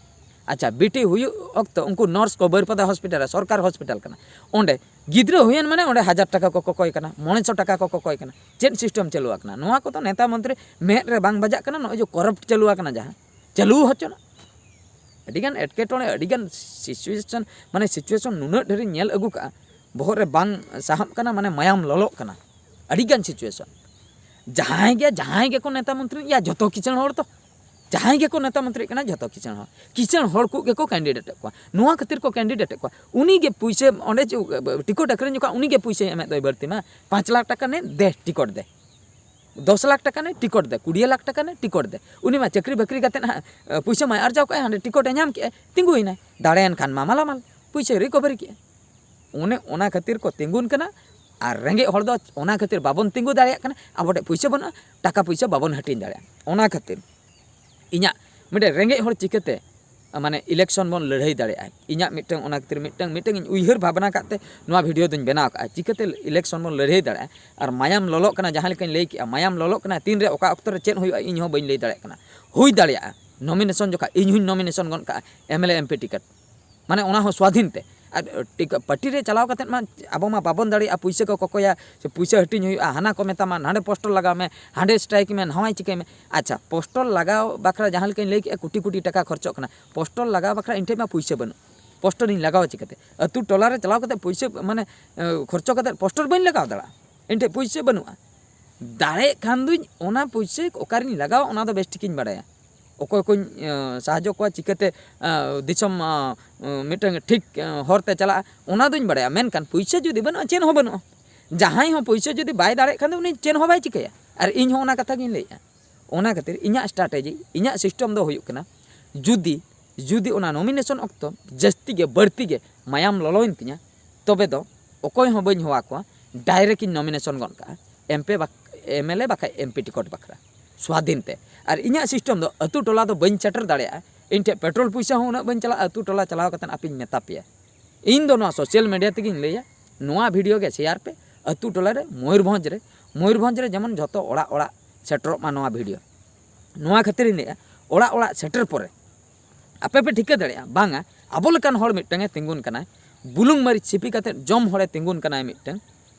अच्छा बेटी हुई वक्त उनको नर्स को बरपदा हॉस्पिटल सरकार हॉस्पिटल कना ओंडे गिद्रा हुयन माने ओंडे 1000 टाका को कोय कना 900 टाका को कोय कना चेन सिस्टम चालू आकना नोआ को तो नेता मंत्री मेट रे बांग बजा कना नो जो करप्ट चालू आकना जहां चालू होचना अडिगान एटकेटोने अडिगान सिचुएशन माने सिचुएशन नुना ढेरी नेल अगु का बहर रे बांग साहब कना माने मायाम ललो कना अडिगान सिचुएशन जहां गे को नेता मंत्री या जतो किचन हड़ तो जहां गे को नेता मंत्री कना जतो किचन हड़ को गे को कैंडिडेट को नोआ खातिर को कैंडिडेट को उनी गे पैसे ओंडे टिकट अखरिन जो उनी गे पैसे एमे दो बरती मा 5 लाख टाका ने दे टिकट दे 10 लाख टाका ने टिकट दे 20 लाख टाका ने टिकट दे उनी मा चाकरी बाकरी कते पैसा मा अर्जाव के हांडे टिकट ए नाम के तिंगुइना दाड़ेन खान मा मालामाल पैसा रिकवरी के उन्हें ओना खातिर को तिंगुन कना और रेंगे हर दो ओना खातिर बाबन तिंगु दाड़े कना आबोटे पैसा बना टाका पैसा बाबन हटिन दाड़े ओना खातिर इña मिटे रेंगे हर चिकते माने इलेक्शन बन लड़ाई दाड़े इña मिटंग ओना खातिर मिटंग उइहर भावना काते नोआ वीडियो दुñ बनाव का चिकते इलेक्शन बन लड़ाई दाड़े और मायाम ललो कना जहां लेकिन लई के मायाम ललो कना तीन रे ओका अक्तर चेन होय इन हो बइन लई दाड़े कना हुई दाड़े नॉमिनेशन जोखा इन हुई नॉमिनेशन गन का एमएलए एमपी टिकट माने ओना हो स्वाधीन ते पार्टी रे चलाव कते मा अब मा बाबन दाड़ी पैसा को कोया से पैसा हटिन हुई हाना को मेता मा हांडे पोस्टर लगाव में हांडे स्ट्राइक में हवाई चिके में अच्छा पोस्टर लगाव बखरा जहां लेकिन लई के कोटी कोटी टाका खर्चो कना पोस्टर लगाव बखरा इन मा पैसा बनु पोस्टर इन लगाव चिकते अतु टोला रे चलाव कते पैसा माने खर्चो कते पोस्टर बइन लगाव दाड़ा इन पैसा बनुआ दाड़े खान दुñ ओना पैसा ओकारिन लगाव ओना दो बेस ठिकिन बाड़ाया अकोय को साहाय्य को चिकते दिसम मिटंग ठीक हरते चला ओना दुñ बाड़ाया मेनकान पैसा जुदी बनु चेन हो बनु जहां हो पैसा जुदी बाय दाड़े खान उनी चेन हो बाय चिकया और इन हो ओना कथा गिन लैया ओना खातिर इña स्ट्रैटेजी इña सिस्टम दो हुयुक कना जुदी जुदी ओना नॉमिनेशन अक्तो जस्ती गे बढ़ती गे मायाम ललोइन तिña तबे दो अकोय हो बñ होवा को डायरेक्ट इन नॉमिनेशन गन का एमपी एमएलए बाखा एमपी टिकट बखरा स्वाधीन ते और इña सिस्टम दो अतु टोला दो बñ चटर दाड़ेया इन ठे पेट्रोल पैसा हो उना बñ चला अतु टोला चलाव कतन आपिन मेता पे इन दो नो सोशल मीडिया तेगिन लैया नोआ वीडियो के शेयर पे अतु टोला रे मयूरभंज रे जेमन जतो ओड़ा ओड़ा सेटर मा नोआ वीडियो नोआ खातिर लैया ओड़ा ओड़ा सेटर परे आपे पे ठिका दाड़ेया बांगा आबो लेकान हर मिटंगे तिंगुन कना बुलुंग मरी छिपी कते जम हरे तिंगुन कना मिटंग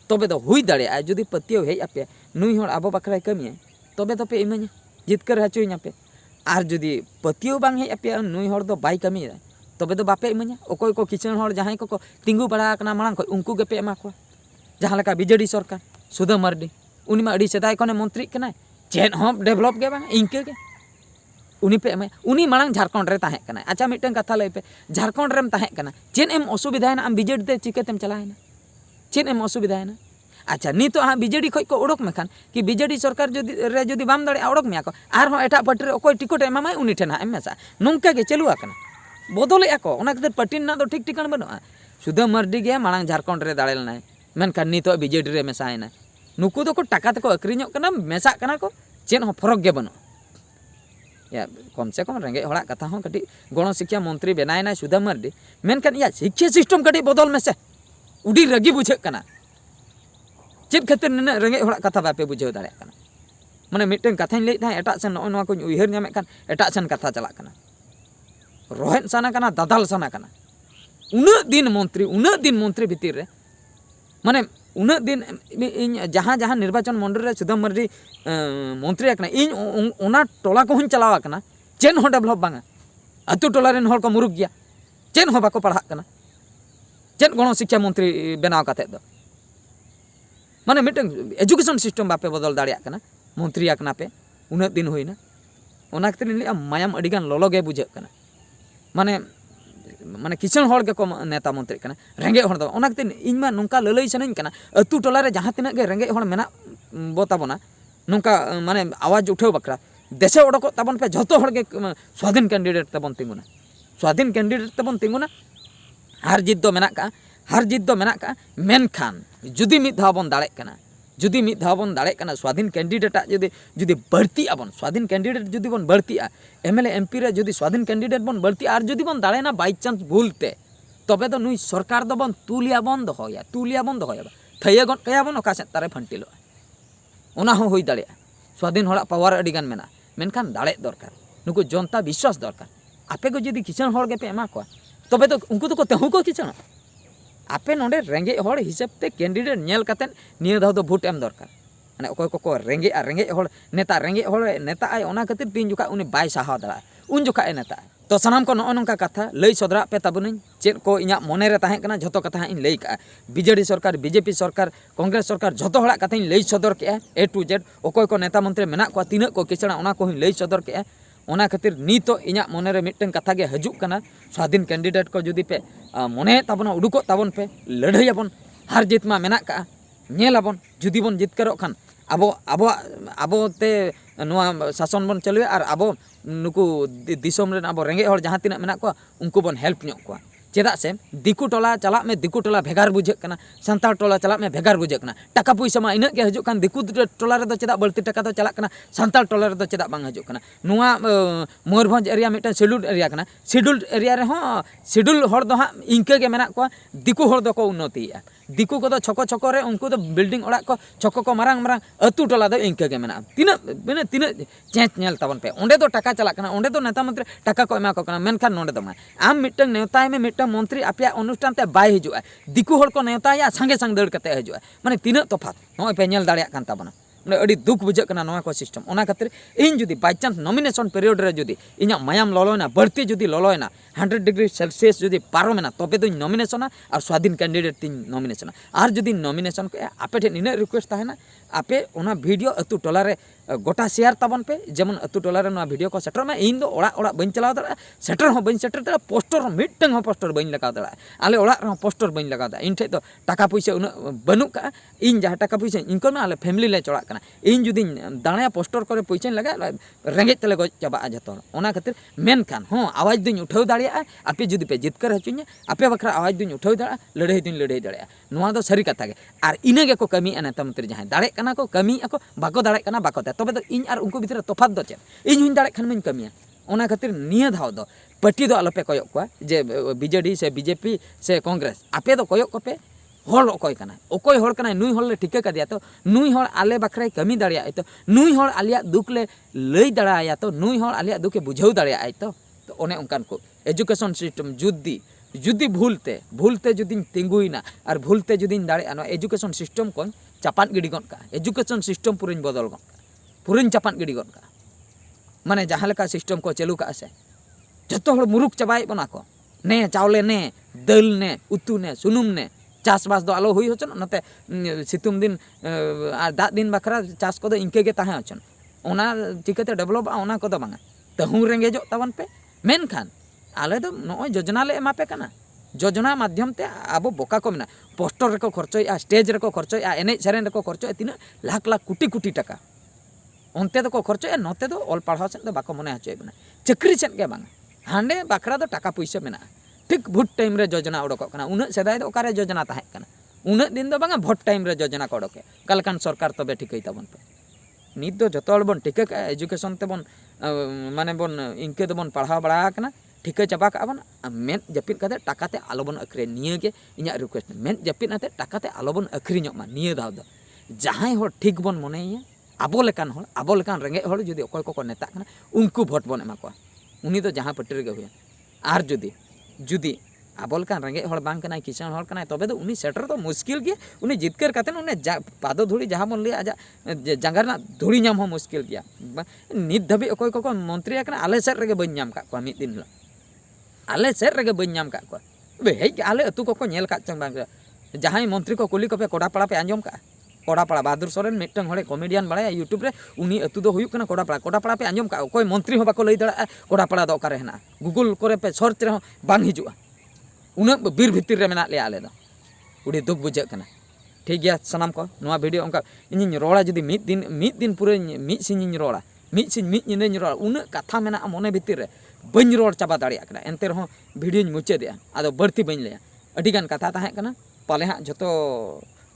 तबे दो हुई दाड़ेया जुदी पतियो हेज आपे नुई हर आबो बखरा कमिया तबे तो पे इमा냐 जितकर हचोइना पे और जुदी पतियो बांग हेज आपे नुई हर दो बाई कमिया तबे तो बापे इमा냐 अकोय को किचन हर जहां को तिंगु बड़ा कना मांग को उनको के पे एमा को जहां लका बीजेडी सरकार सुधा मार्डी उनी मा अडी सेदाय कोने मंत्री कना चेन हम डेवलप के बांग इनके के उनी पे एमा उनी मांग झारखंड रे ताहे कना अच्छा मिटन कथा लई पे झारखंड रेम ताहे कना चेन एम असुविधा है ना आम बीजेडी ते चिकेतेम चलायना चेन एम असुविधा है ना अच्छा नी तो हाँ बीजेडी खो को उड़क मेखान कि बीजेडी सरकार जुदी बाम दाड़े उड़क मेया को आर हो एटा पार्टी रे अकोय टिकट एमामाय उनी ठेन हां एमेसा नोंका गे चलुआ कना बदले को ओना खातिर पार्टी ना दो ठीक ठिकाना बनुआ सुधा मार्डी गे मांग झारखंड रे दाड़े लनाय मेनखान नी तो बीजेडी रे मेसायना नुकु दो को टाका तको अक्रिñो कना मेसा कना को चेन हो फरक गे बनु या कम से कम रेंगे हड़ा कथा हो कटी गण शिक्षा मंत्री बनायना सुधा मार्डी मेनखान या शिक्षा सिस्टम कटी बदल मेसे उडी रगी बुझे कना चेत खातिर न रेंगे हड़ा कथा बापे बुझे दाड़े कना माने मिटन कथाñ लई था एटा सन नोय को उइहर ᱧᱟᱢᱮ खान एटा सन कथा चला कना रोहन साना कना दादाल साना कना उना दिन मंत्री भितर रे माने उना दिन इन जहां जहां निर्वाचन मंडल रे सुधा मार्डी मंत्री कना इन ओना टोला को हूं चलावा कना चेन हो डेवलप बांगा अतु टोला रेन हर को मुरुक गया चेन हो बाको पढ़ा कना चेन गण शिक्षा मंत्री बनाव काते दो माने मिटन एजुकेशन सिस्टम बापे बदल दाड़िया कना मंत्री आकना पे उना दिन होइना ओना खातिर लिया मायाम अडिगान ललो गे बुझे कना माने माने किसान हर के को नेता मंत्री कना रेंगे हर दो ओना खातिर इन मा नोंका ललई सनइन कना अतु टोला रे जहां तिना गे रेंगे हर मेना बोताबोना नोंका माने आवाज उठाव बकरा देशे ओडको ताबन पे जतो हर गे स्वाधीन कैंडिडेट ताबन तिंगुना हार जीत दो मेना का मेनखान जुदी मिद धाव बन दाड़े कना स्वाधीन कैंडिडेट जुदी बढ़ती आबन स्वाधीन कैंडिडेट जुदी बन बढ़तीआ एमएलए एमपी रे जुदी स्वाधीन कैंडिडेट बन बढ़ती और जुदी बन दाड़ेना बाई चांस भूलते तबे तो नुई सरकार दो बन तुलिया बन दोहया थैया गन कया बन ओका से तारे फंटिलो ओना हो होई दाड़े स्वाधीन हड़ा पावर अडिगान मेना मेनखान दाड़े दरकार नुकु जनता विश्वास दरकार आपे को जुदी किसान हड़ गेपे एमा को तबे तो उनको तो तेहु को किसान आपे नोडे रेंगे हड़ हिसाब ते कैंडिडेट नेल काते निया दाव दो भोट एम दरकार माने अकोय को रेंगे हड़ नेता आय ओना खातिर तीन जुका उनी बाय साहा दड़ा उन जुका ए नेता तो सनाम को नो नंका कथा लई सदरा पे ताबुनिन चेद को इñा मने रे ताहे कना झतो कथा इन लई का बीजेडी सरकार बीजेपी सरकार कांग्रेस सरकार झतो हड़ा कथा इन लई सदर के ए टू जेड अकोय को नेता मंत्री मेना को तीना को किसना ओना को लई सदर के ओना खातिर नीतो इñा मने रे मिटन कथा गे हजुक कना स्वाधीन कैंडिडेट को जुदी पे मने ताबना उडुको ताबन पे लड़ाई आबन हार जीत मा मेना का नेलाबन जुदी बन जितकरोग खान आबोते नोआ शासन बन चलुया और आबो नुकु दिसोम रेन आबो रेंगे हर जहाँ तिना मेना को उनको बन हेल्प ᱧᱚᱜ ᱠᱚᱣᱟ चेदा से दिकु टोला चला में दिकु टोला भेगार बुझे कना सान्ताल टोला चला में भेगार बुझे कना टाका पैसा मा इना के हजू कान दिकु टोला रे दो चेदा बल्ती टाका दो चला कना सान्ताल टोला रे दो चेदा बांग हजू कना नुआ Mayurbhanj area mitten scheduled area कना शेड्यूल्ड एरिया रे हो शेड्यूल हर दो हा इनके के मेना को दिकु हर दो को उन्नतिया दिकु को दो छको छको रे उनको दो बिल्डिंग ओड़ा को छको को मारांग मारांग अतु टोला दो इनके के मेना तिना बिना तिना चेंज नेल ताबन पे ओंडे दो टाका चला कना ओंडे दो नेता मंत्री टाका को एमा को कना मेनखान नोंडे दो मा आम मिटन नेताय में मिटन मंत्री आपे अनुष्ठान ते बाय हिजुआ दिकु हर को नेताया संगे संग दड़ कते हिजुआ माने तिना तफात नय पे नेल दाड़िया कान ताबना माने अडी दुख बुझे कना नोआ को सिस्टम ओना खातिर इन जुदी बाय चांस नॉमिनेशन पीरियड रे जुदी इना मायाम ललोयना बढ़ती जुदी ललोयना 100 डिग्री सेल्सियस जुदी पारोमेना तबे दो नॉमिनेशन और स्वाधीन कैंडिडेट तीन नॉमिनेशन और जुदी नॉमिनेशन के आपे ठे निने रिक्वेस्ट ताहेना आपे ओना वीडियो अतु टोला रे गोटा शेयर ताबन पे जेमन अतु टोला रे ना वीडियो को सेटर में इन दो ओड़ा ओड़ा बइन चलाव दड़ा सेटर हो बइन सेटर दड़ा पोस्टर मिटंग हो पोस्टर बइन लगाव दड़ा आले ओड़ा रे पोस्टर बइन लगाव दा इन ठे तो टाका पैसा उन बनु का इन जहा टाका पैसा इनको ना आले फैमिली ले चोड़ा कना इन जुदी दाणया पोस्टर करे पैसा लगा रेंगे तले गो चाबा जतो ओना खातिर मेन खान हो आवाज दुन उठाव दाड़िया आपे जुदी पे जितकर हचुnya आपे बखरा आवाज दुन उठाव दाड़ा लड़ाई दाड़िया नोआ दो सरी कथा गे आर इने गे को कमी नेता मंत्री जहां दाड़े कना को कमी ako बाको दाड़े कना बाको ते तबे दो इन आर उनको भीतर तफात दो चे इन हुन दाड़े खान में कमिया ओना खातिर निया धाव दो पार्टी दो आलोपे कोयक को जे बीजेडी से बीजेपी से कांग्रेस आपे दो कोयक कोपे हर अकोय कना अकोय हर कना नुई हर ले ठिका कदिया तो नुई हर आले बखराय कमी दाड़िया तो नुई हर आलिया दुख ले लई दाड़ाया तो नुई हर आलिया दुखे बुझाव दाड़िया तो ओने उनकान को एजुकेशन सिस्टम जुदी भूलते जुदी तिंगुइना और भूलते जुदी दाड़े ना एजुकेशन सिस्टम को चापान गिडी गन का एजुकेशन सिस्टम पूरी बदल गन पूरी चापान गिडी गन का माने जहाँ लेका सिस्टम को चालू का से जतो हर मुरुक चबाय बना को ने चावले ने दाल ने उतु ने सुनुम ने चासबास दो आलो हुई होचन नते सितुम दिन दा दिन बखरा चास को इनके गे ताहे होचन ओना चिकते डेवलप ओना को बांगा तहु रेंगेजो तावन पे मेनखान आले दो नय योजना ले एमा पे कना योजना माध्यम ते आबो बोका को मेना पोस्टर रेको खर्चोया स्टेज रेको खर्चोया एने सेरेन रेको खर्चोया तीना लाख लाख कोटी कोटी टाका ओनते दो को खर्चोया नते दो ऑल पढ़ाव सेन दो बाको मने हचोय बना चक्री सेन के बांगा हांडे बाखरा दो टाका पैसा मेना ठीक भोट टाइम रे योजना उडको कना उना सेदाय दो ओकारे योजना ताहे कना उना दिन दो बांगा भोट टाइम रे योजना को उडके कलकान सरकार तबे ठीक हई ताबन पे नित दो जतो हल बन टिका का एजुकेशन ते बन माने बन इनके दो बन पढ़ाव बड़ा कना ठिका चाबा का बन मेन जपित कते टाकाते आलो बन अखरे निये के इnya रिक्वेस्ट मेन जपित नाते टाकाते आलो बन अखरी ᱧᱚᱜ मा निये दाव दो जहां हो ठीक बन मनेया आबो लेकान रेंगे हर जुदी अकोय को नेता कना उनको भोट बन एमा को उनी दो जहां पट्टी रे हुया आर जुदी आबो लेकान रेंगे हर बांग कना किसान हर कना तबे दो उनी सेटर तो मुश्किल गया उनी जितकर काते उनी पादो धुड़ी जहां बन ले आजा जंगारना धुड़ी नाम हो मुश्किल गया नित धबी अकोय को मंत्री कना आले सेट रेगे बन नाम का को मिद दिन आले सेट रेगे बन नाम का को बे हे आले अतु को नेल का चंग बांग जहां मंत्री को कुली को पे कोडापाड़ा पे आंजम का कोडापाड़ा बहादुर सोरेन मिटंग हड़े कॉमेडियन बड़ा यूट्यूब रे उनी अतु दो हुयुक कना कोडापाड़ा पे आंजम का कोई मंत्री हो बाको लई दड़ा कोडापाड़ा दो ओकारे हेना गूगल करे पे सर्च रे बांग हिजुआ उना बीर भितर रे मेना ले आले दो उडी दुख बुझे कना ठीक गया सनाम को नोआ वीडियो उनका इᱧ रोड़ा जुदी मिद दिन पूरे मिद सिñ रोड़ा मिद सिñ मिद निने रोड़ा उना कथा मेना मने भितर रे बन रोड़ चाबा दाड़िया कना एनते रहो वीडियो मुचादेया आदो बढ़ती बन लेया अडी गान कथा ताहे कना पाले हा जतो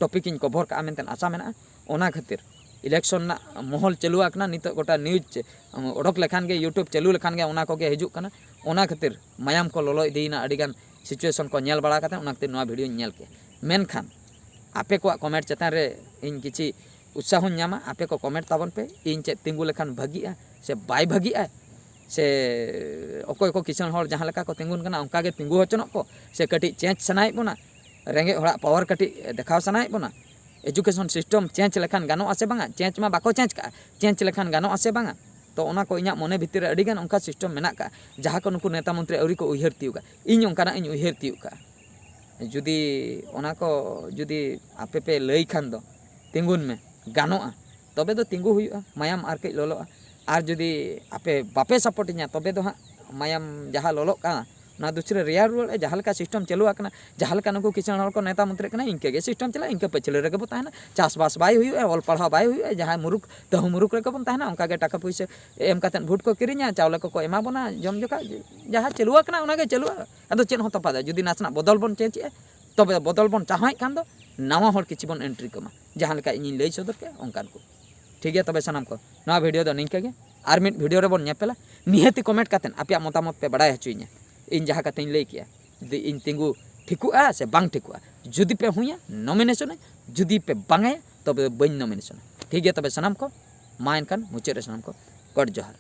टॉपिक इन कवर का मेनते आशा मेना ओना खातिर इलेक्शन ना माहौल चालू आकना नित गोटा न्यूज ओडक लेखान गे यूट्यूब चालू लेखान गे ओना को गे हिजुक कना ओना खातिर मायाम को लोलो इदीना अडी गान सिचुएशन को नेल बड़ा करते ओना खातिर नोआ वीडियो नेल के मेनखान आपे को कमेंट चेतान रे इन किछि उत्साह ᱧᱟᱢᱟ आपे को कमेंट ताबन पे इन चे तिंगु लेखान भागीआ से बाय भागीआ से अकोय को किसान हर जहां लेका को तिंगुन कना उनका गे तिंगु हचनक को से कटी चेंज सनाय बना रेंगे हड़ा पावर कटी देखाव सनाय बना एजुकेशन सिस्टम चेंज लेखान गानो आसे बांगा चेंज मा बाको चेंज का चेंज लेखान गानो आसे बांगा तो ओना को इᱧ मने भितर अडी गान उनका सिस्टम मेना का जहां को नुकु नेता मंत्री औरी को उयहर तियुका इᱧ उनका इᱧ उयहर तियुका जुदी ओना को जुदी आपे पे लई खान दो तिंगुन में गानोआ तबे दो तिंगु हुयुआ मायाम आर के लोलोआ आर जुदी आपे बापे सपोर्ट इᱧा तबे दो हा मायाम जहां लोलो का ना दूसरे रेयर रुआड़ जहाँ लेका सिस्टम चालू आकना जहाँ लेका नुकु किसान हर को नेता मंत्री कना इनके गे सिस्टम चला इनके पछले रगे बो ताहना चासबास बाय हुई ऑल पढ़ा बाय हुई जहाँ मुरुक तहु मुरुक रगे बन ताहना उनका गे टाका पैसा एम काते भोट को किरिया चावल को एमा बना जम जोका जहाँ चालू आकना उनागे चालू अदो चेन हो तफादा जुदी नासना बदल बन चेचे तबे बदल बन चाहवाय कान दो नवा हर किछि बन एंट्री कमा जहाँ लेका इन लई सदर के ओंकान को ठीक है तबे सनाम को नवा वीडियो दो निंका गे आर मिड वीडियो रे बन नेपेला निहति कमेंट कातेन आपे मतामत पे बड़ाय हचुइया इन जहाँ काते लई किया जुदी इन तिंगु ठिकुआ से बांग ठिकुआ जुदी पे हुइया नॉमिनेशन जुदी पे बांगे तबे बन नॉमिनेशन ठीक है तबे सनाम को मा एनकान मुचे रे सनाम को गड जोहार।